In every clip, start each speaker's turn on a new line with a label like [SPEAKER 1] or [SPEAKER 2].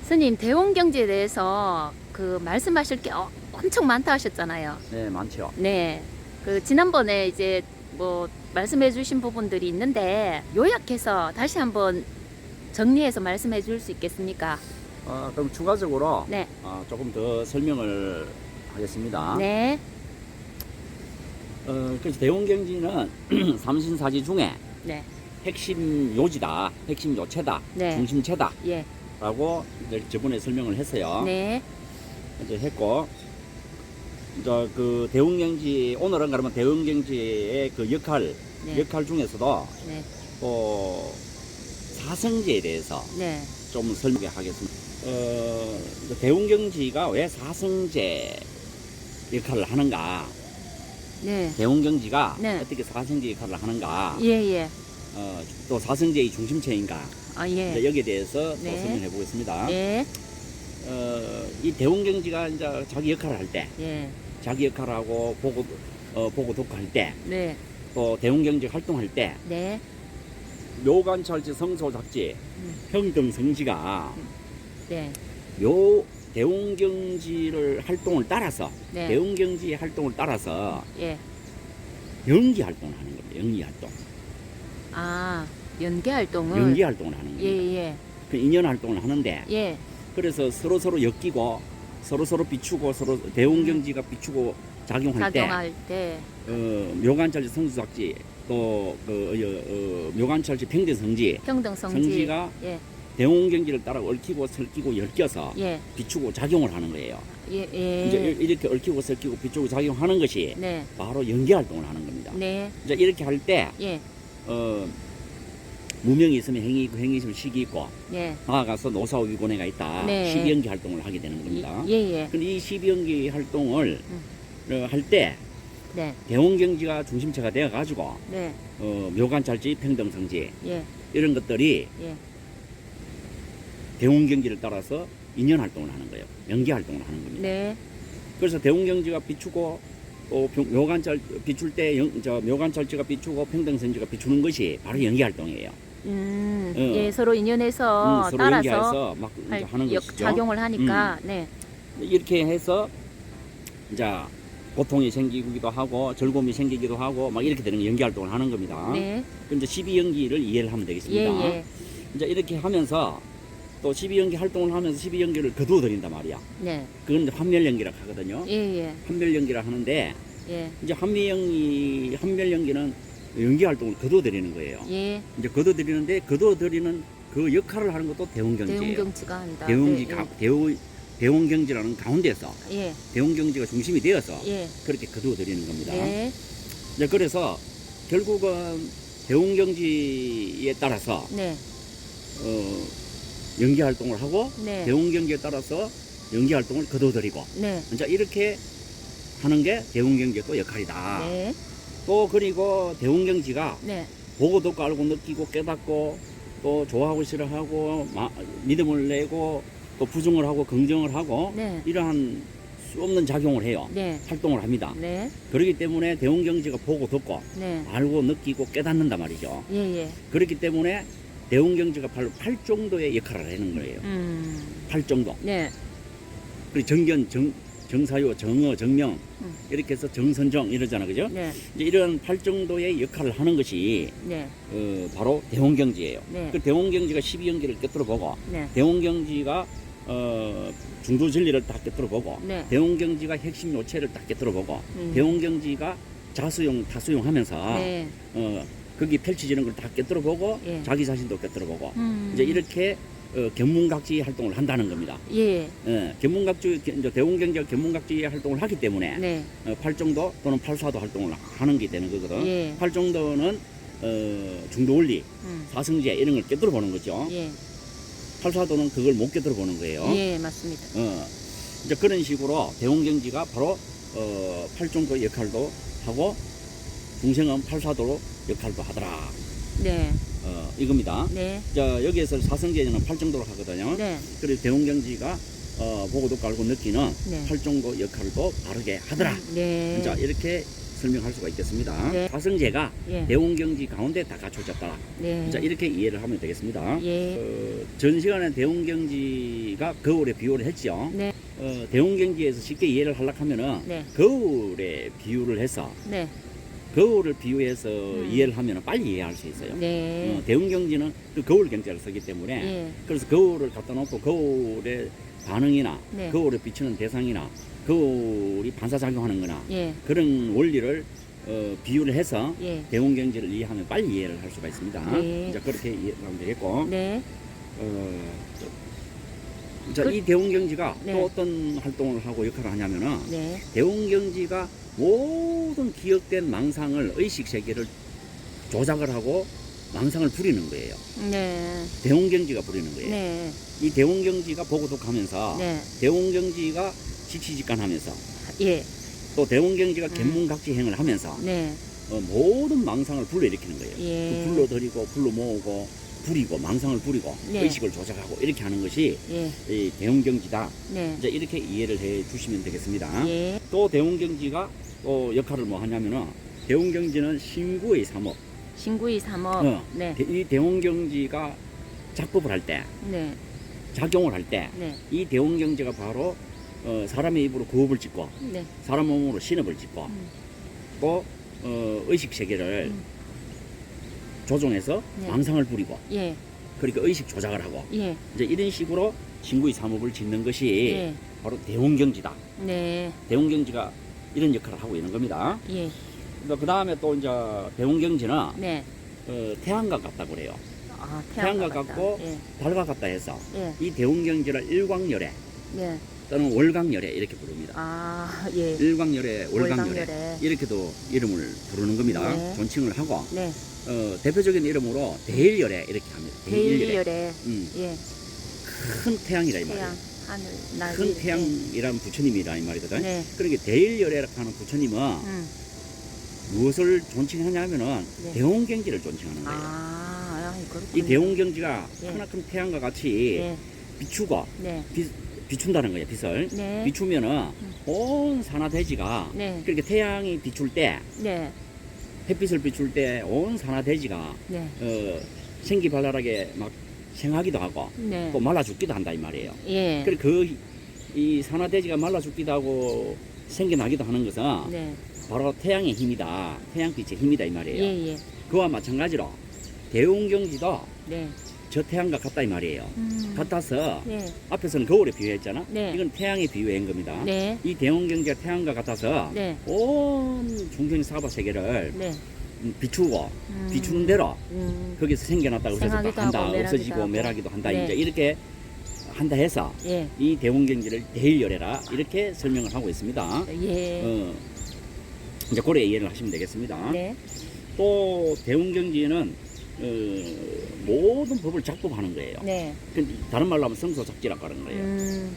[SPEAKER 1] 스님, 대원경제에 대해서 말씀하실 게 엄청 많다 하셨잖아요.
[SPEAKER 2] 네, 많죠.
[SPEAKER 1] 네. 지난번에 이제 뭐 말씀해 주신 부분들이 있는데 요약해서 다시 한번 정리해서 말씀해 줄 수 있겠습니까?
[SPEAKER 2] 그럼 추가적으로
[SPEAKER 1] 네.
[SPEAKER 2] 조금 더 설명을 하겠습니다.
[SPEAKER 1] 네.
[SPEAKER 2] 그래서 대원경지는 삼신사지 중에
[SPEAKER 1] 네.
[SPEAKER 2] 핵심 요지다, 핵심 요체다,
[SPEAKER 1] 네.
[SPEAKER 2] 중심체다
[SPEAKER 1] 예.
[SPEAKER 2] 라고 이제 저번에 설명을 했어요.
[SPEAKER 1] 네.
[SPEAKER 2] 이제 했고, 이제 그 대원경지, 오늘은 그러면 대원경지의 그 역할 중에서도
[SPEAKER 1] 네.
[SPEAKER 2] 또 사성제에 대해서
[SPEAKER 1] 네.
[SPEAKER 2] 좀 설명하겠습니다. 이제 대원경지가 왜 사성제 역할을 하는가?
[SPEAKER 1] 네.
[SPEAKER 2] 대원경지가
[SPEAKER 1] 네.
[SPEAKER 2] 어떻게 사성제 역할을 하는가?
[SPEAKER 1] 예, 예.
[SPEAKER 2] 또 사성제의 중심체인가?
[SPEAKER 1] 예.
[SPEAKER 2] 이제 여기에 대해서 또
[SPEAKER 1] 네.
[SPEAKER 2] 설명해 보겠습니다.
[SPEAKER 1] 예.
[SPEAKER 2] 이 대원경지가 이제 자기 역할을 할 때,
[SPEAKER 1] 예.
[SPEAKER 2] 자기 역할을 하고 보고 독할 때,
[SPEAKER 1] 네.
[SPEAKER 2] 또 대원경지 활동할 때,
[SPEAKER 1] 네.
[SPEAKER 2] 묘관찰지, 성소작지, 평등성지가
[SPEAKER 1] 네.
[SPEAKER 2] 요 대원경지를 활동을 따라서,
[SPEAKER 1] 네.
[SPEAKER 2] 대원경지 활동을 따라서
[SPEAKER 1] 예.
[SPEAKER 2] 연기 활동을 하는 겁니다. 연기 활동.
[SPEAKER 1] 연계 활동을.
[SPEAKER 2] 연기 활동을 하는 겁니다.
[SPEAKER 1] 예, 예.
[SPEAKER 2] 그 인연 활동을 하는데,
[SPEAKER 1] 예.
[SPEAKER 2] 그래서 서로 엮이고, 서로 비추고, 서로 대원경지가 비추고 작용할 때,
[SPEAKER 1] 작용할 때.
[SPEAKER 2] 묘관찰지, 성소작지, 또 묘관찰지, 평등성지,
[SPEAKER 1] 평등성지.
[SPEAKER 2] 성지가
[SPEAKER 1] 예.
[SPEAKER 2] 대원경지를 따라 얽히고 설키고 엮여서
[SPEAKER 1] 예.
[SPEAKER 2] 비추고 작용을 하는 거예요.
[SPEAKER 1] 예. 예.
[SPEAKER 2] 이제 이렇게 얽히고 설키고 비추고 작용하는 것이
[SPEAKER 1] 네.
[SPEAKER 2] 바로 연기 활동을 하는 겁니다.
[SPEAKER 1] 네.
[SPEAKER 2] 이제 이렇게 할 때
[SPEAKER 1] 예.
[SPEAKER 2] 무명이 있으면 행위 있고 행위 있으면 식이 있고
[SPEAKER 1] 예.
[SPEAKER 2] 나아가서 노사오위곤해가 있다.
[SPEAKER 1] 네.
[SPEAKER 2] 12연기 활동을 하게 되는 겁니다.
[SPEAKER 1] 예, 예.
[SPEAKER 2] 근데 이 12연기 활동을 할 때
[SPEAKER 1] 네.
[SPEAKER 2] 대원경지가 중심체가 되어 가지고
[SPEAKER 1] 네.
[SPEAKER 2] 묘관찰지, 평등성지
[SPEAKER 1] 예.
[SPEAKER 2] 이런 것들이
[SPEAKER 1] 예.
[SPEAKER 2] 대원경지를 따라서 인연 활동을 하는 거예요. 연기 활동을 하는 겁니다.
[SPEAKER 1] 네.
[SPEAKER 2] 그래서 대원경지가 비추고 또 묘관찰 비출 때 묘관찰지가 비추고 평등성지가 비추는 것이 바로 연기 활동이에요.
[SPEAKER 1] 예, 서로 인연해서
[SPEAKER 2] 서로
[SPEAKER 1] 따라서
[SPEAKER 2] 연기해서 막 이제 하는 것이죠.
[SPEAKER 1] 작용을 하니까. 네.
[SPEAKER 2] 이렇게 해서 이제 고통이 생기기도 하고 즐거움이 생기기도 하고 막 이렇게 되는 연기 활동을 하는 겁니다.
[SPEAKER 1] 네.
[SPEAKER 2] 그럼 이제 12연기를 이해를 하면
[SPEAKER 1] 예,
[SPEAKER 2] 되겠습니다.
[SPEAKER 1] 예.
[SPEAKER 2] 이제 이렇게 하면서 또 12연기 활동을 하면서 12연기를 거두어들인단 말이야.
[SPEAKER 1] 네.
[SPEAKER 2] 그건 이제 환멸연기라고 하거든요.
[SPEAKER 1] 예, 예.
[SPEAKER 2] 환멸연기라 하는데
[SPEAKER 1] 예.
[SPEAKER 2] 이제 환멸연기는 연기 활동을 거두어들이는 거예요.
[SPEAKER 1] 예.
[SPEAKER 2] 이제 거두어들이는데 거두어들이는 그 역할을 하는 것도 대원경지예요.
[SPEAKER 1] 대원경지가 한다.
[SPEAKER 2] 대원기
[SPEAKER 1] 네,
[SPEAKER 2] 대원경지라는 가운데서
[SPEAKER 1] 예.
[SPEAKER 2] 대원경지가 중심이 되어서
[SPEAKER 1] 예.
[SPEAKER 2] 그렇게 거두어들이는 겁니다.
[SPEAKER 1] 네.
[SPEAKER 2] 이제 그래서 결국은 대원경지에 따라서
[SPEAKER 1] 네.
[SPEAKER 2] 연기 활동을 하고
[SPEAKER 1] 네.
[SPEAKER 2] 대원경지에 따라서 연기 활동을 거두어들이고
[SPEAKER 1] 네.
[SPEAKER 2] 이제 이렇게 하는 게 대원경지의 또 역할이다.
[SPEAKER 1] 네.
[SPEAKER 2] 또 그리고 대원경지가
[SPEAKER 1] 네.
[SPEAKER 2] 보고 듣고 알고 느끼고 깨닫고 또 좋아하고 싫어하고 믿음을 내고 또 부정을 하고 긍정을 하고
[SPEAKER 1] 네.
[SPEAKER 2] 이러한 수 없는 작용을 해요.
[SPEAKER 1] 네.
[SPEAKER 2] 활동을 합니다.
[SPEAKER 1] 네.
[SPEAKER 2] 그렇기 때문에 대원경지가 보고 듣고
[SPEAKER 1] 네.
[SPEAKER 2] 알고 느끼고 깨닫는단 말이죠.
[SPEAKER 1] 예, 예.
[SPEAKER 2] 그렇기 때문에 대원경지가 바로 8정도의 역할을 하는 거예요. 8정도.
[SPEAKER 1] 네.
[SPEAKER 2] 그리고 정견, 정사요, 정어, 정명 이렇게 해서 정선정 이러잖아, 그죠?
[SPEAKER 1] 네.
[SPEAKER 2] 이제 이런 8정도의 역할을 하는 것이
[SPEAKER 1] 네.
[SPEAKER 2] 바로 대원경지예요.
[SPEAKER 1] 네.
[SPEAKER 2] 그 대원경지가 12연기를 꿰뚫어 보고
[SPEAKER 1] 네.
[SPEAKER 2] 대원경지가 중도진리를 다 꿰뚫어 보고
[SPEAKER 1] 네.
[SPEAKER 2] 대원경지가 핵심 요체를 다 꿰뚫어 보고 대원경지가 자수용, 타수용 하면서
[SPEAKER 1] 네.
[SPEAKER 2] 거기 펼쳐지는 걸 다 꿰뚫어 보고
[SPEAKER 1] 예.
[SPEAKER 2] 자기 자신도 꿰뚫어 보고 이제 이렇게 견문각지 활동을 한다는 겁니다.
[SPEAKER 1] 예.
[SPEAKER 2] 견문각지 이제 대원경지가 견문각지 활동을 하기 때문에
[SPEAKER 1] 네.
[SPEAKER 2] 8정도 또는 8사도 활동을 하는 게 되는 거거든.
[SPEAKER 1] 예.
[SPEAKER 2] 8정도는 중도원리, 사성제 이런 걸 꿰뚫어 보는 거죠.
[SPEAKER 1] 예.
[SPEAKER 2] 8사도는 그걸 못 꿰뚫어 보는 거예요.
[SPEAKER 1] 예, 맞습니다.
[SPEAKER 2] 이제 그런 식으로 대원경지가 바로 8정도 역할도 하고 중생은 8사도로 역할도 하더라.
[SPEAKER 1] 네.
[SPEAKER 2] 이겁니다.
[SPEAKER 1] 네.
[SPEAKER 2] 자, 여기에서 사성제는 8정도로 하거든요.
[SPEAKER 1] 네.
[SPEAKER 2] 그래서 대원경지가 보고도 깔고 느끼는
[SPEAKER 1] 네.
[SPEAKER 2] 8정도 역할도 바르게 하더라.
[SPEAKER 1] 네.
[SPEAKER 2] 자, 이렇게 설명할 수가 있겠습니다.
[SPEAKER 1] 네.
[SPEAKER 2] 사성제가
[SPEAKER 1] 예.
[SPEAKER 2] 대웅경지 가운데 다 갖춰졌다.
[SPEAKER 1] 네.
[SPEAKER 2] 자, 이렇게 이해를 하면 되겠습니다.
[SPEAKER 1] 예.
[SPEAKER 2] 전 시간에 대웅경지가 거울에 비유를 했죠.
[SPEAKER 1] 네.
[SPEAKER 2] 대웅경지에서 쉽게 이해를 하려고 하면은
[SPEAKER 1] 네.
[SPEAKER 2] 거울에 비유를 해서
[SPEAKER 1] 네.
[SPEAKER 2] 거울을 비유해서 이해를 하면 빨리 이해할 수 있어요.
[SPEAKER 1] 네.
[SPEAKER 2] 대웅경지는 그 거울 경제를 쓰기 때문에
[SPEAKER 1] 예.
[SPEAKER 2] 그래서 거울을 갖다 놓고 거울의 반응이나
[SPEAKER 1] 네.
[SPEAKER 2] 거울에 비추는 대상이나 거울이 반사작용하는 거나
[SPEAKER 1] 예.
[SPEAKER 2] 그런 원리를 비유를 해서
[SPEAKER 1] 예.
[SPEAKER 2] 대웅경지를 이해하면 빨리 이해를 할 수가 있습니다.
[SPEAKER 1] 네.
[SPEAKER 2] 이제 그렇게 이해하면 되겠고
[SPEAKER 1] 네.
[SPEAKER 2] 자, 이 대웅경지가
[SPEAKER 1] 네.
[SPEAKER 2] 또 어떤 활동을 하고 역할을 하냐면은
[SPEAKER 1] 네.
[SPEAKER 2] 대웅경지가 모든 기억된 망상을 의식 세계를 조작을 하고 망상을 부리는 거예요.
[SPEAKER 1] 네.
[SPEAKER 2] 대웅경지가 부리는 거예요.
[SPEAKER 1] 네.
[SPEAKER 2] 이 대웅경지가 보고독하면서
[SPEAKER 1] 네.
[SPEAKER 2] 대웅경지가 지치직간하면서
[SPEAKER 1] 예.
[SPEAKER 2] 또 대웅경지가 견문각지행을 하면서
[SPEAKER 1] 네.
[SPEAKER 2] 모든 망상을 불러일으키는 거예요.
[SPEAKER 1] 예.
[SPEAKER 2] 그 불러들이고 불러모으고 부리고 망상을 부리고
[SPEAKER 1] 네.
[SPEAKER 2] 의식을 조작하고 이렇게 하는 것이
[SPEAKER 1] 예.
[SPEAKER 2] 이 대웅경지다.
[SPEAKER 1] 네.
[SPEAKER 2] 이제 이렇게 이해를 해 주시면 되겠습니다.
[SPEAKER 1] 예.
[SPEAKER 2] 또 대웅경지가 또 역할을 뭐 하냐면은 대웅경지는 신구의 삼업.
[SPEAKER 1] 신구이 삼업. 네.
[SPEAKER 2] 이 대웅경지가 작법을 할 때,
[SPEAKER 1] 네.
[SPEAKER 2] 작용을 할 때
[SPEAKER 1] 네.
[SPEAKER 2] 이 대웅경지가 바로 사람의 입으로 구업을 짓고
[SPEAKER 1] 네.
[SPEAKER 2] 사람 몸으로 신업을 짓고 또 의식 세계를 조종해서
[SPEAKER 1] 네.
[SPEAKER 2] 망상을 부리고
[SPEAKER 1] 예.
[SPEAKER 2] 그러니까 의식 조작을 하고
[SPEAKER 1] 예.
[SPEAKER 2] 이제 이런 식으로 신구의 삼업을 짓는 것이
[SPEAKER 1] 예.
[SPEAKER 2] 바로 대웅경지다.
[SPEAKER 1] 네.
[SPEAKER 2] 대웅경지가 이런 역할을 하고 있는 겁니다.
[SPEAKER 1] 예.
[SPEAKER 2] 그 다음에 또 이제 대웅경지는
[SPEAKER 1] 네.
[SPEAKER 2] 태양과 같다고 그래요.
[SPEAKER 1] 아,
[SPEAKER 2] 태양과
[SPEAKER 1] 같다.
[SPEAKER 2] 같고
[SPEAKER 1] 예.
[SPEAKER 2] 달과 같다 해서
[SPEAKER 1] 예.
[SPEAKER 2] 이 대웅경지를 일광열애
[SPEAKER 1] 네.
[SPEAKER 2] 또는 월광열애 이렇게 부릅니다.
[SPEAKER 1] 아, 예.
[SPEAKER 2] 일광열애, 월광열애
[SPEAKER 1] 월광열애.
[SPEAKER 2] 이렇게도 이름을 부르는 겁니다.
[SPEAKER 1] 네.
[SPEAKER 2] 존칭을 하고
[SPEAKER 1] 네.
[SPEAKER 2] 대표적인 이름으로 대일열애 이렇게 합니다.
[SPEAKER 1] 대일열애. 예.
[SPEAKER 2] 큰 태양이라 이 말이에요.
[SPEAKER 1] 태양, 하늘, 날.
[SPEAKER 2] 큰 태양이란 부처님이라 이 말이거든.
[SPEAKER 1] 네.
[SPEAKER 2] 그러니까 대일열애라고 하는 부처님은 무엇을 존칭하냐면은
[SPEAKER 1] 네.
[SPEAKER 2] 대웅경지를 존칭하는 거예요.
[SPEAKER 1] 아, 그렇군요.
[SPEAKER 2] 이 대웅경지가
[SPEAKER 1] 예.
[SPEAKER 2] 하나큰 태양과 같이
[SPEAKER 1] 네.
[SPEAKER 2] 비추고
[SPEAKER 1] 네.
[SPEAKER 2] 비춘다는 거예요. 빛을
[SPEAKER 1] 네.
[SPEAKER 2] 비추면은 온 산하대지가
[SPEAKER 1] 네.
[SPEAKER 2] 그렇게 태양이 비출 때
[SPEAKER 1] 네.
[SPEAKER 2] 햇빛을 비출 때 온 산하대지가
[SPEAKER 1] 네.
[SPEAKER 2] 생기발랄하게 막 생하기도 하고
[SPEAKER 1] 네.
[SPEAKER 2] 또 말라 죽기도 한다 이 말이에요.
[SPEAKER 1] 예.
[SPEAKER 2] 그래 이 산하대지가 말라 죽기도 하고 생겨나기도 하는 것은
[SPEAKER 1] 네.
[SPEAKER 2] 바로 태양의 힘이다. 태양빛의 힘이다 이 말이에요.
[SPEAKER 1] 예, 예.
[SPEAKER 2] 그와 마찬가지로 대웅경지도
[SPEAKER 1] 네.
[SPEAKER 2] 저 태양과 같다 이 말이에요. 같아서
[SPEAKER 1] 네.
[SPEAKER 2] 앞에서는 거울에 비유했잖아.
[SPEAKER 1] 네.
[SPEAKER 2] 이건 태양에 비유한 겁니다.
[SPEAKER 1] 네.
[SPEAKER 2] 이 대웅경지가 태양과 같아서
[SPEAKER 1] 네.
[SPEAKER 2] 온 중경사바 세계를
[SPEAKER 1] 네.
[SPEAKER 2] 비추고 비추는 대로
[SPEAKER 1] 음.
[SPEAKER 2] 거기서 생겨났다 없어졌다
[SPEAKER 1] 생하기도
[SPEAKER 2] 한다
[SPEAKER 1] 하고
[SPEAKER 2] 없어지고
[SPEAKER 1] 하고.
[SPEAKER 2] 멸하기도 한다
[SPEAKER 1] 네.
[SPEAKER 2] 이제 이렇게 한다 해서
[SPEAKER 1] 예.
[SPEAKER 2] 이 대웅경지를 대일열애라 이렇게 설명을 하고 있습니다.
[SPEAKER 1] 예.
[SPEAKER 2] 이제 고래 이해를 하시면 되겠습니다.
[SPEAKER 1] 네.
[SPEAKER 2] 또 대웅경지는 모든 법을 작법하는 거예요.
[SPEAKER 1] 네.
[SPEAKER 2] 다른 말로 하면 성소작지라고 하는 거예요.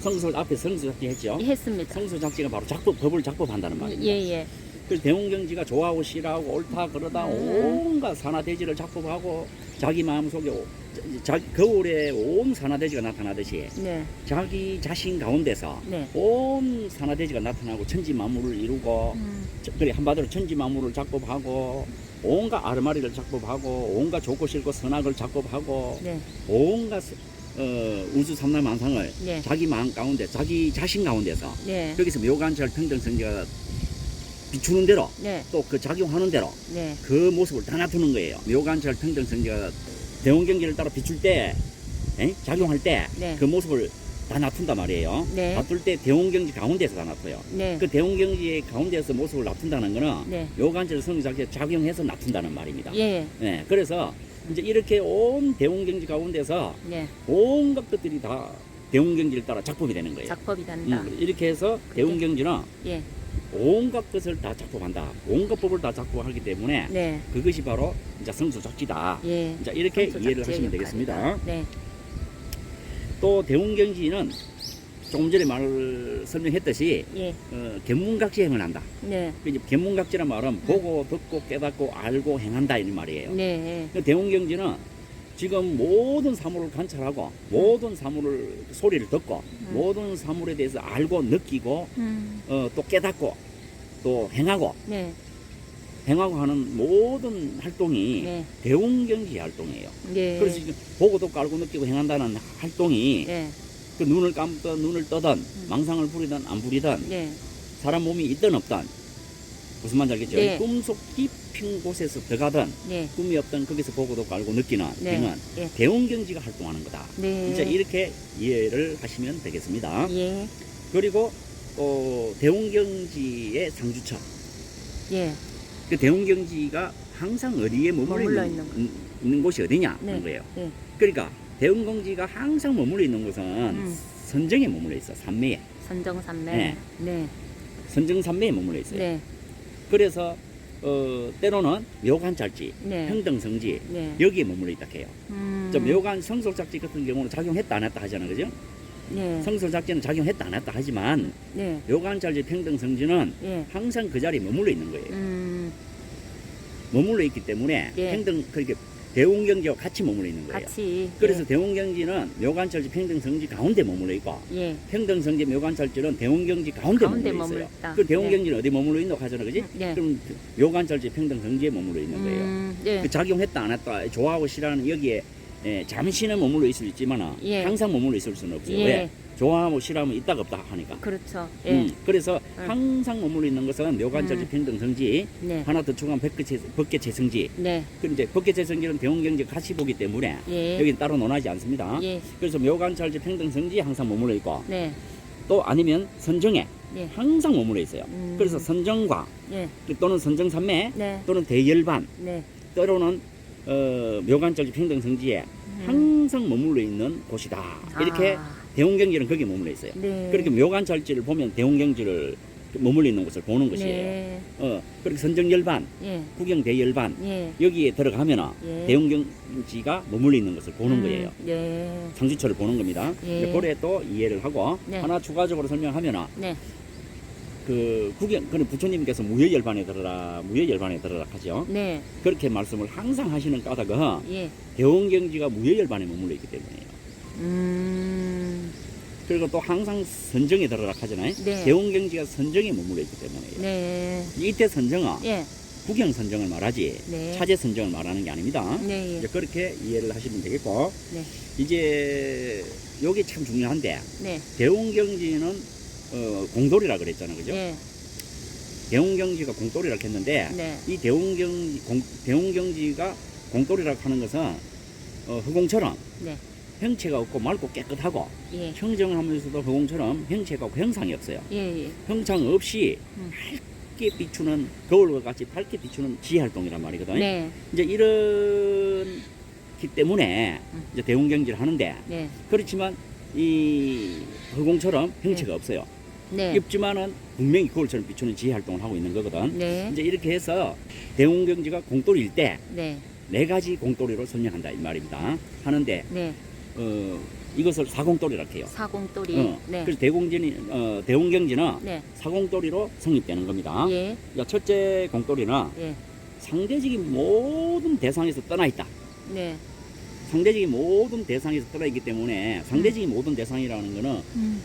[SPEAKER 2] 성소 앞에 성소작지 했죠.
[SPEAKER 1] 했습니다.
[SPEAKER 2] 성소작지가 바로 법을 작법한다는 말입니다.
[SPEAKER 1] 예, 예.
[SPEAKER 2] 그래서 대웅경지가 좋아하고 싫어하고 옳다 그러다 온갖 산하대지를 작법하고 자기 마음속에 거울에 온 산하대지가 나타나듯이
[SPEAKER 1] 네.
[SPEAKER 2] 자기 자신 가운데서
[SPEAKER 1] 네.
[SPEAKER 2] 온 산하대지가 나타나고 천지만물을 이루고 그래 한마디로 천지만물을 작법하고 온갖 아르마리를 작법하고 온갖 좋고 싫고 선악을 작법하고
[SPEAKER 1] 네.
[SPEAKER 2] 온갖 우주 삼라만상을
[SPEAKER 1] 네.
[SPEAKER 2] 자기 마음 가운데 자기 자신 가운데서
[SPEAKER 1] 네.
[SPEAKER 2] 여기서 묘관찰 평등성지가 비추는 대로
[SPEAKER 1] 네.
[SPEAKER 2] 또 그 작용하는 대로
[SPEAKER 1] 네.
[SPEAKER 2] 그 모습을 다 나타내는 거예요. 묘관찰 평등성지가 대웅경지를 따라 비출 때 작용할 때 그
[SPEAKER 1] 네.
[SPEAKER 2] 모습을 다 나툰단 말이에요.
[SPEAKER 1] 네.
[SPEAKER 2] 나툴 때 대웅경지 가운데서 다 나타요.
[SPEAKER 1] 네.
[SPEAKER 2] 그 대웅경지 가운데서 모습을 나툰다는 거는
[SPEAKER 1] 네.
[SPEAKER 2] 묘관찰 성지작에 작용해서 나툰다는 말입니다.
[SPEAKER 1] 예.
[SPEAKER 2] 네, 그래서 이제 이렇게 온 대웅경지 가운데서
[SPEAKER 1] 네.
[SPEAKER 2] 온갖 것들이 다 대웅경지를 따라 작품이 되는 거예요.
[SPEAKER 1] 작법이 단다.
[SPEAKER 2] 이렇게 해서 대웅경지는
[SPEAKER 1] 예.
[SPEAKER 2] 온갖 것을 다 작품한다. 온갖 법을 다 작품하기 때문에
[SPEAKER 1] 네.
[SPEAKER 2] 그것이 바로 이제 성소작지다.
[SPEAKER 1] 예.
[SPEAKER 2] 이제 이렇게
[SPEAKER 1] 성소작지의
[SPEAKER 2] 이해를 하시면
[SPEAKER 1] 역할이다.
[SPEAKER 2] 되겠습니다.
[SPEAKER 1] 네.
[SPEAKER 2] 또 대웅경지는 조금 전에 설명했듯이
[SPEAKER 1] 예.
[SPEAKER 2] 견문각지 행을 한다.
[SPEAKER 1] 네.
[SPEAKER 2] 이제 견문각지란 말은 보고 듣고 깨닫고 알고 행한다 이런 말이에요.
[SPEAKER 1] 네.
[SPEAKER 2] 그 대웅경지는 지금 모든 사물을 관찰하고 모든 사물을 소리를 듣고 모든 사물에 대해서 알고 느끼고 또 깨닫고 또 행하고
[SPEAKER 1] 네.
[SPEAKER 2] 하는 모든 활동이
[SPEAKER 1] 네.
[SPEAKER 2] 대웅경지 활동이에요.
[SPEAKER 1] 네.
[SPEAKER 2] 그래서 지금 보고도 깔고 느끼고 행한다는 활동이
[SPEAKER 1] 네.
[SPEAKER 2] 그 눈을 감든 눈을 떠든 망상을 부리든 안 부리든
[SPEAKER 1] 네.
[SPEAKER 2] 사람 몸이 있든 없든 무슨 말인지 알겠죠?
[SPEAKER 1] 네.
[SPEAKER 2] 꿈속 깊은 곳에서 들어가든
[SPEAKER 1] 네.
[SPEAKER 2] 꿈이 없든 거기서 보고도 깔고 느끼는
[SPEAKER 1] 네.
[SPEAKER 2] 행은
[SPEAKER 1] 네.
[SPEAKER 2] 대웅경지가 활동하는 거다.
[SPEAKER 1] 네.
[SPEAKER 2] 진짜 이렇게 이해를 하시면 되겠습니다.
[SPEAKER 1] 예.
[SPEAKER 2] 그리고 대웅경지의 상주처.
[SPEAKER 1] 예.
[SPEAKER 2] 그 대웅경지가 항상 어디에 머물러
[SPEAKER 1] 머물러
[SPEAKER 2] 있는 곳이 어디냐
[SPEAKER 1] 네.
[SPEAKER 2] 하는 거예요.
[SPEAKER 1] 네.
[SPEAKER 2] 그러니까 대웅경지가 항상 머물러 있는 곳은 선정에 머물러 있어. 산매에.
[SPEAKER 1] 선정산매.
[SPEAKER 2] 네.
[SPEAKER 1] 네.
[SPEAKER 2] 선정산매에 머물러 있어요.
[SPEAKER 1] 네.
[SPEAKER 2] 그래서 때로는 묘관찰지,
[SPEAKER 1] 네.
[SPEAKER 2] 평등성지
[SPEAKER 1] 네.
[SPEAKER 2] 여기에 머물러 있다 해요.
[SPEAKER 1] 좀
[SPEAKER 2] 묘관 성소작지 같은 경우는 작용했다 안 했다 하잖아요, 그죠?
[SPEAKER 1] 네.
[SPEAKER 2] 성소작지는 작용했다 안 했다 하지만
[SPEAKER 1] 네.
[SPEAKER 2] 묘관찰지, 평등성지는
[SPEAKER 1] 예.
[SPEAKER 2] 항상 그 자리에 머물러 있는 거예요. 머물러 있기 때문에
[SPEAKER 1] 예.
[SPEAKER 2] 그렇게 대웅경지와 같이 머물러 있는 거예요.
[SPEAKER 1] 같이.
[SPEAKER 2] 그래서
[SPEAKER 1] 예.
[SPEAKER 2] 대웅경지는 묘관찰지, 평등성지 가운데 머물러 있고
[SPEAKER 1] 예.
[SPEAKER 2] 평등성지, 묘관찰지는 대웅경지 가운데
[SPEAKER 1] 가운데
[SPEAKER 2] 머물러 있어요.
[SPEAKER 1] 머물렀다.
[SPEAKER 2] 그 대웅경지는 어디 머물러 있노 하잖아, 그지?
[SPEAKER 1] 네.
[SPEAKER 2] 그럼 묘관찰지, 평등성지에 머물러 있는 거예요.
[SPEAKER 1] 네.
[SPEAKER 2] 그 작용했다 안 했다 좋아하고 싫어하는 여기에 잠시는 머물러 있을 수 있지만
[SPEAKER 1] 예.
[SPEAKER 2] 항상 머물러 있을 수는 없어요.
[SPEAKER 1] 예.
[SPEAKER 2] 왜? 좋아하고 싫어하면 있다가 없다 하니까.
[SPEAKER 1] 그렇죠. 예.
[SPEAKER 2] 그래서 항상 머물러 있는 것은 묘관찰지, 평등성지,
[SPEAKER 1] 네.
[SPEAKER 2] 하나 더 추가하면 법계재성지.
[SPEAKER 1] 네.
[SPEAKER 2] 그 이제 법계재성지는 대웅경지 같이 보기 때문에
[SPEAKER 1] 예.
[SPEAKER 2] 여기는 따로 논하지 않습니다.
[SPEAKER 1] 예.
[SPEAKER 2] 그래서 묘관찰지, 평등성지 항상 머물러 있고
[SPEAKER 1] 네.
[SPEAKER 2] 또 아니면 선정에
[SPEAKER 1] 예.
[SPEAKER 2] 항상 머물러 있어요. 그래서 선정과
[SPEAKER 1] 예.
[SPEAKER 2] 또는 선정산매
[SPEAKER 1] 네.
[SPEAKER 2] 또는 대열반
[SPEAKER 1] 네.
[SPEAKER 2] 때로는 묘관찰지, 평등성지에 항상 머물러 있는 곳이다. 이렇게 대웅경지는 거기에 머물러 있어요.
[SPEAKER 1] 네.
[SPEAKER 2] 그렇게 묘관찰지를 보면 대웅경지를 머물러 있는 곳을 보는 것이에요.
[SPEAKER 1] 네.
[SPEAKER 2] 그렇게 선정열반,
[SPEAKER 1] 예.
[SPEAKER 2] 구경대열반
[SPEAKER 1] 예.
[SPEAKER 2] 여기에 들어가면
[SPEAKER 1] 예.
[SPEAKER 2] 대웅경지가 머물러 있는 것을 보는 거예요.
[SPEAKER 1] 네.
[SPEAKER 2] 상주처를 보는 겁니다.
[SPEAKER 1] 예.
[SPEAKER 2] 고래 또 이해를 하고
[SPEAKER 1] 네.
[SPEAKER 2] 하나 추가적으로 설명하면
[SPEAKER 1] 네.
[SPEAKER 2] 그는 부처님께서 무여열반에 들어라 하죠.
[SPEAKER 1] 네.
[SPEAKER 2] 그렇게 말씀을 항상 하시는 까닭은
[SPEAKER 1] 예.
[SPEAKER 2] 대웅경지가 무여열반에 머물러 있기 때문이에요. 그리고 또 항상 선정에 들어라 하잖아요.
[SPEAKER 1] 네.
[SPEAKER 2] 대웅경지가 선정에 머물러 있기 때문이에요.
[SPEAKER 1] 네.
[SPEAKER 2] 이때 선정은
[SPEAKER 1] 예.
[SPEAKER 2] 구경 선정을 말하지
[SPEAKER 1] 네.
[SPEAKER 2] 차제 선정을 말하는 게 아닙니다.
[SPEAKER 1] 네.
[SPEAKER 2] 이제 그렇게 이해를 하시면 되겠고
[SPEAKER 1] 네.
[SPEAKER 2] 이제 요게 참 중요한데
[SPEAKER 1] 네.
[SPEAKER 2] 대웅경지는 공돌이라 그랬잖아요, 그죠?
[SPEAKER 1] 예.
[SPEAKER 2] 대웅경지가 공돌이라고 했는데
[SPEAKER 1] 네.
[SPEAKER 2] 이 대웅경지가 공돌이라고 하는 것은 허공처럼
[SPEAKER 1] 네.
[SPEAKER 2] 형체가 없고 맑고 깨끗하고
[SPEAKER 1] 예.
[SPEAKER 2] 청정하면서도 허공처럼 형체가 없고 형상이 없어요.
[SPEAKER 1] 예. 예.
[SPEAKER 2] 형상 없이 밝게 비추는 거울과 같이 밝게 비추는 지활동이란 말이거든요.
[SPEAKER 1] 네.
[SPEAKER 2] 이제 이렇기 때문에 이제 대웅경지를 하는데
[SPEAKER 1] 네.
[SPEAKER 2] 그렇지만 이 허공처럼 형체가 없어요.
[SPEAKER 1] 네.
[SPEAKER 2] 없지만은 분명히 거울처럼 비추는 지활동을 하고 있는 거거든.
[SPEAKER 1] 네.
[SPEAKER 2] 이제 이렇게 해서 대웅경지가 공돌일 때
[SPEAKER 1] 네.
[SPEAKER 2] 4가지 공돌이로 설명한다 이 말입니다. 하는데
[SPEAKER 1] 네.
[SPEAKER 2] 이것을 사공돌이라고 해요.
[SPEAKER 1] 사공돌이. 네.
[SPEAKER 2] 그래서 대웅경지는
[SPEAKER 1] 네.
[SPEAKER 2] 사공돌이로 성립되는 겁니다.
[SPEAKER 1] 예.
[SPEAKER 2] 그러니까 첫째 공돌이는
[SPEAKER 1] 예.
[SPEAKER 2] 상대적인 모든 대상에서 떠나 있다.
[SPEAKER 1] 네.
[SPEAKER 2] 상대적인 모든 대상에서 떠나 있기 때문에 상대적인 모든 대상이라는 거는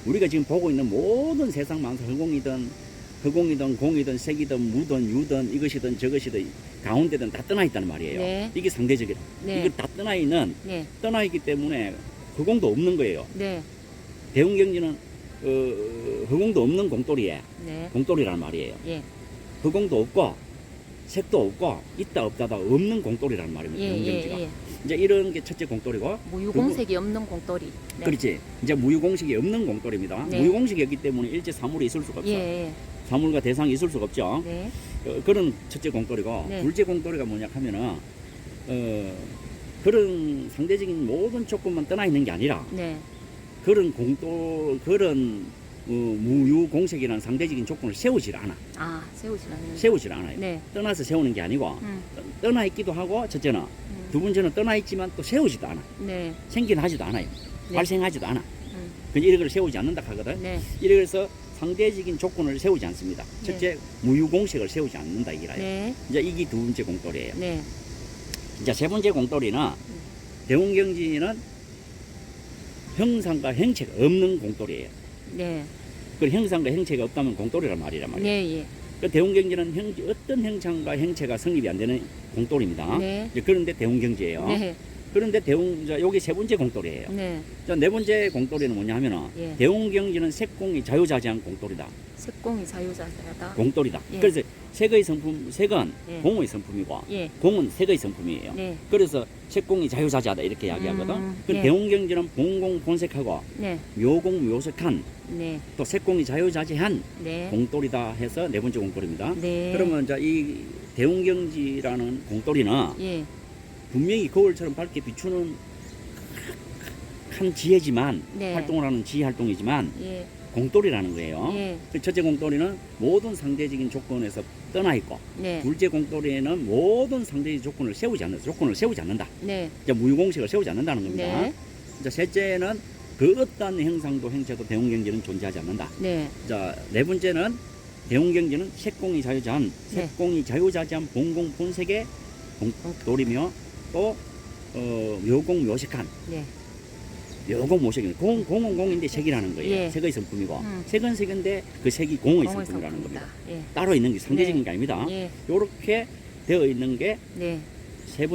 [SPEAKER 2] 우리가 지금 보고 있는 모든 세상 만사 허공이든 공이든 색이든 무든 유든 이것이든 저것이든 가운데든 다 떠나 있다는 말이에요.
[SPEAKER 1] 네.
[SPEAKER 2] 이게 상대적이다.
[SPEAKER 1] 네.
[SPEAKER 2] 이게 다 떠나 있기 때문에 허공도 없는 거예요.
[SPEAKER 1] 네.
[SPEAKER 2] 대웅경지는 허공도 없는 공돌이에
[SPEAKER 1] 네.
[SPEAKER 2] 공돌이란 말이에요.
[SPEAKER 1] 예.
[SPEAKER 2] 허공도 없고 색도 없고 있다 없다가 없는 공돌이란 말입니다.
[SPEAKER 1] 예.
[SPEAKER 2] 대웅경지가.
[SPEAKER 1] 예.
[SPEAKER 2] 이제 이런 게 첫째 공돌이고
[SPEAKER 1] 무유공색이 없는 공돌이. 네.
[SPEAKER 2] 그렇지. 이제 무유공식이 없는 공돌입니다.
[SPEAKER 1] 네.
[SPEAKER 2] 무유공식이 없기 때문에 일체 사물이 있을 수가 없어.
[SPEAKER 1] 예.
[SPEAKER 2] 사물과 대상이 있을 수가 없죠.
[SPEAKER 1] 네.
[SPEAKER 2] 그런 첫째 공돌이고
[SPEAKER 1] 네.
[SPEAKER 2] 둘째 공돌이가 뭐냐 하면은 그런 상대적인 모든 조건만 떠나 있는 게 아니라
[SPEAKER 1] 네.
[SPEAKER 2] 그런 무유공색이라는 상대적인 조건을 세우질 않아.
[SPEAKER 1] 아, 세우시라는.
[SPEAKER 2] 세우질 않아요.
[SPEAKER 1] 네.
[SPEAKER 2] 떠나서 세우는 게 아니고 떠나 있기도 하고 첫째는 두 번째는 떠나 있지만 또 세우지도 않아.
[SPEAKER 1] 네.
[SPEAKER 2] 생긴 하지도 않아요.
[SPEAKER 1] 네.
[SPEAKER 2] 발생하지도 않아. 그냥 이런 걸 세우지 않는다 하거든.
[SPEAKER 1] 네.
[SPEAKER 2] 이래서 상대적인 조건을 세우지 않습니다. 첫째 무유공색을 세우지 않는다 이거라요.
[SPEAKER 1] 네.
[SPEAKER 2] 이제 이게 두 번째 공돌이에요.
[SPEAKER 1] 네.
[SPEAKER 2] 이제 세 번째 공돌이는 대웅경지는 형상과 형체가 없는 공돌이에요.
[SPEAKER 1] 네.
[SPEAKER 2] 그 형상과 형체가 없다면 공돌이란 말이란 말이에요.
[SPEAKER 1] 네. 예.
[SPEAKER 2] 그 대운경지는 어떤 형상과 형체가 성립이 안 되는 공돌입니다.
[SPEAKER 1] 네.
[SPEAKER 2] 이제 그런데 대운경지예요.
[SPEAKER 1] 네.
[SPEAKER 2] 그런데 여기 세 번째 공돌이에요.
[SPEAKER 1] 네.
[SPEAKER 2] 자, 네 번째 공돌이는 뭐냐 하면은
[SPEAKER 1] 예.
[SPEAKER 2] 대운경지는 색공이 자유자재한 공돌이다.
[SPEAKER 1] 색공이 자유자재하다.
[SPEAKER 2] 공돌이다.
[SPEAKER 1] 예.
[SPEAKER 2] 그래서 색의 성품, 색은
[SPEAKER 1] 예.
[SPEAKER 2] 공의 성품이고
[SPEAKER 1] 예.
[SPEAKER 2] 공은 색의 성품이에요.
[SPEAKER 1] 네.
[SPEAKER 2] 그래서 색공이 자유자재하다 이렇게 이야기하거든. 그
[SPEAKER 1] 예.
[SPEAKER 2] 대운경지는 본공 본색하고
[SPEAKER 1] 네.
[SPEAKER 2] 묘공 묘색한
[SPEAKER 1] 네.
[SPEAKER 2] 또 색공이 자유자재한
[SPEAKER 1] 네.
[SPEAKER 2] 공돌이다 해서 네 번째 공돌입니다.
[SPEAKER 1] 네.
[SPEAKER 2] 그러면 이제 이 대운경지라는 공돌이는
[SPEAKER 1] 예.
[SPEAKER 2] 분명히 거울처럼 밝게 비추는 한 지혜지만
[SPEAKER 1] 네.
[SPEAKER 2] 활동을 하는 지혜 활동이지만
[SPEAKER 1] 예.
[SPEAKER 2] 공돌이라는 거예요.
[SPEAKER 1] 예.
[SPEAKER 2] 그 첫째 공돌이는 모든 상대적인 조건에서 떠나 있고
[SPEAKER 1] 네.
[SPEAKER 2] 둘째 공돌이는 모든 상대적 조건을 세우지 않는다.
[SPEAKER 1] 네.
[SPEAKER 2] 이제 무유공식을 세우지 않는다는 겁니다.
[SPEAKER 1] 네.
[SPEAKER 2] 이제 셋째는 그 어떤 형상도 형체도 대운경지는 존재하지 않는다.
[SPEAKER 1] 네.
[SPEAKER 2] 자, 네 번째는 대운경지는 색공이 자유자한
[SPEAKER 1] 네.
[SPEAKER 2] 색공이 자유자재한 본공 본색의 공돌이며 또 묘공 묘색한
[SPEAKER 1] 네.
[SPEAKER 2] 묘공 묘색이 공은 공인데 색이라는 거예요.
[SPEAKER 1] 예.
[SPEAKER 2] 색의 성품이고
[SPEAKER 1] 음.
[SPEAKER 2] 색은 색인데 그 색이 공의
[SPEAKER 1] 공의
[SPEAKER 2] 성품이라는
[SPEAKER 1] 성품이다.
[SPEAKER 2] 겁니다.
[SPEAKER 1] 예.
[SPEAKER 2] 따로 있는 게 상대적인 게 아닙니다.
[SPEAKER 1] 예.
[SPEAKER 2] 이렇게 되어 있는 게
[SPEAKER 1] 네.
[SPEAKER 2] 네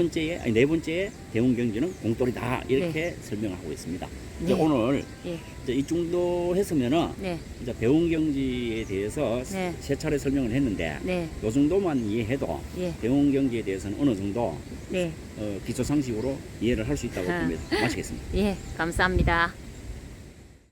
[SPEAKER 2] 번째의 대운경지는 공돌이다 이렇게 설명을 하고 있습니다. 이제
[SPEAKER 1] 네.
[SPEAKER 2] 오늘
[SPEAKER 1] 예.
[SPEAKER 2] 이제 이 정도 했으면은
[SPEAKER 1] 네.
[SPEAKER 2] 이제 대운경지에 대해서
[SPEAKER 1] 네.
[SPEAKER 2] 세 차례 설명을 했는데
[SPEAKER 1] 네.
[SPEAKER 2] 이 정도만 이해해도
[SPEAKER 1] 예.
[SPEAKER 2] 대운경지에 대해서는 어느 정도
[SPEAKER 1] 네.
[SPEAKER 2] 기초 상식으로 이해를 할 수 있다고
[SPEAKER 1] 아.
[SPEAKER 2] 봅니다. 마치겠습니다.
[SPEAKER 1] 예. 감사합니다.